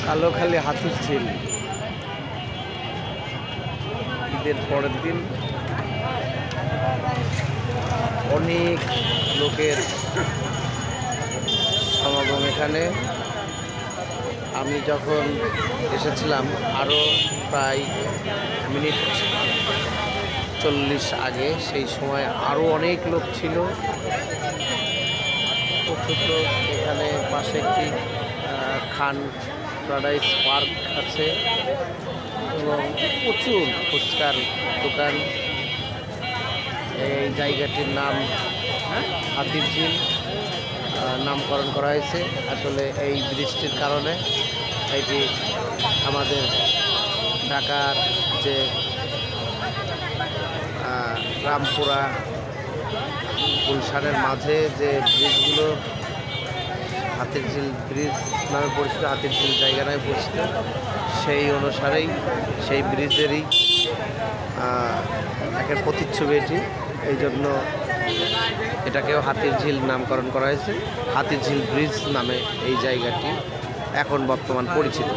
কালোখালী হাতির ঝিল ঈদের পরের দিন অনেক লোকের সমাগম এখানে। আমি যখন এসেছিলাম আরও প্রায় মিনিট 40 আগে, সেই সময় আরও অনেক লোক ছিল, প্রচুর লোক। এখানে পাশে একটি খান প্যারাডাইস পার্ক আছে এবং প্রচুর ফুচকার দোকান। এই জায়গাটির নাম হাতির ঝিল নামকরণ করা হয়েছে আসলে এই বৃষ্টির কারণে। এটি আমাদের ঢাকার যে রামপুরা গুলশানের মাঝে যে ব্রিজগুলো হাতির ঝিল ব্রিজ নামে পরিচিত, হাতির ঝিল জায়গা নামে পরিচিত, সেই অনুসারেই সেই ব্রিজেরই একের প্রতিচ্ছবি এটি। এই জন্য এটাকেও হাতির ঝিল নামকরণ করা হয়েছে। হাতির ঝিল ব্রিজ নামে এই জায়গাটি এখন বর্তমান পরিচিত।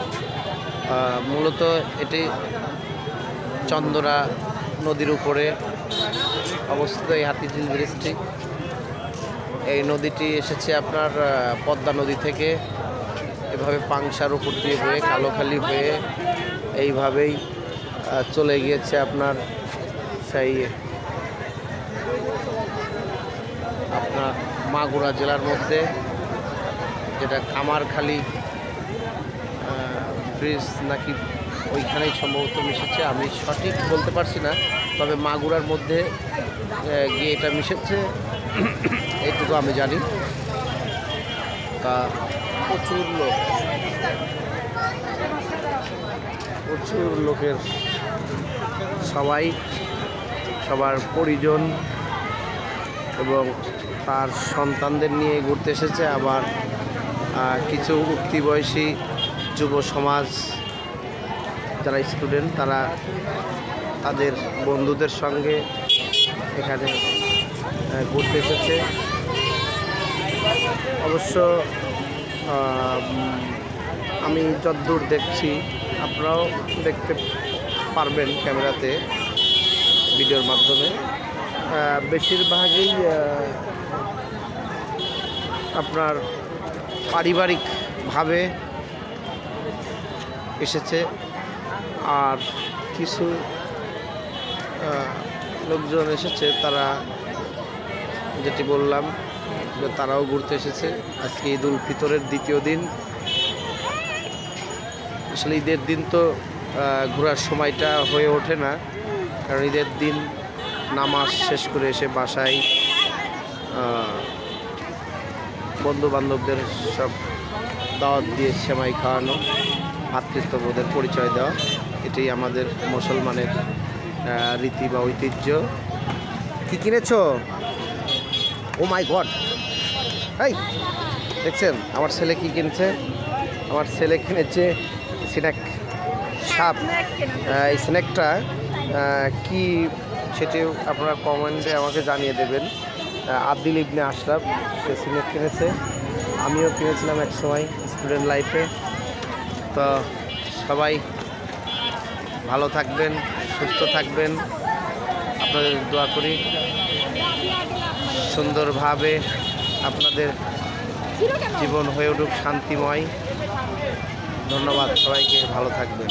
মূলত এটি চন্দনা নদীর উপরে অবস্থিত এই হাতির ঝিল ব্রিজটি। এই নদীটি এসেছে আপনার পদ্মা নদী থেকে, এভাবে পাংশার উপর দিয়ে হয়ে কালোখালী হয়ে এইভাবেই চলে গিয়েছে আপনার সেই আপনার মাগুরা জেলার মধ্যে, যেটা কামারখালী ব্রিজ নাকি ওইখানেই সম্ভবত মিশেছে, আমি সঠিক বলতে পারছি না, তবে মাগুরার মধ্যে গিয়ে এটা মিশেছে এইটুকু আমি জানি। তা প্রচুর লোকের সবার পরিজন এবং তার সন্তানদের নিয়ে ঘুরতে এসেছে। আবার কিছু উঠতি বয়সী যুব সমাজ যারা স্টুডেন্ট, তারা তাদের বন্ধুদের সঙ্গে এখানে ঘুরতে এসেছে। অবশ্য আমি যতদূর দেখছি, আপনারাও দেখতে পারবেন ক্যামেরাতে, ভিডিওর মাধ্যমে, বেশিরভাগই আপনার পারিবারিকভাবে এসেছে। আর কিছু লোকজন এসেছে, তারা যেটি বললাম যে তারাও ঘুরতে এসেছে। আজকে ঈদ উল ফিতরের দ্বিতীয় দিন। আসলে ঈদের দিন তো ঘোরার সময়টা হয়ে ওঠে না, কারণ ঈদের দিন নামাজ শেষ করে এসে বাসায় বন্ধু বান্ধবদের সব দাওয়াত দিয়ে সেমাই খাওয়ানো, ভ্রাতৃত্ববোধের পরিচয় দেওয়া, এটাই আমাদের মুসলমানের রীতি বা ঐতিহ্য। কি কিনেছো? ও মাই গড, এই দেখছেন আমার ছেলে কি কিনছে? আমার ছেলে কিনেছে স্ন্যাক, সাপ। এই স্ন্যাকটা কি সেটিও আপনারা কমেন্টে আমাকে জানিয়ে দেবেন। আব্দুল ইবনে আশরাফ সে স্ন্যাক কিনেছে, আমিও কিনেছিলাম এক সময় স্টুডেন্ট লাইফে। তো সবাই ভালো থাকবেন, সুস্থ থাকবেন, আপনাদের দোয়া করি সুন্দরভাবে আপনাদের জীবন হয়ে উঠুক শান্তিময়। ধন্যবাদ সবাইকে, ভালো থাকবেন।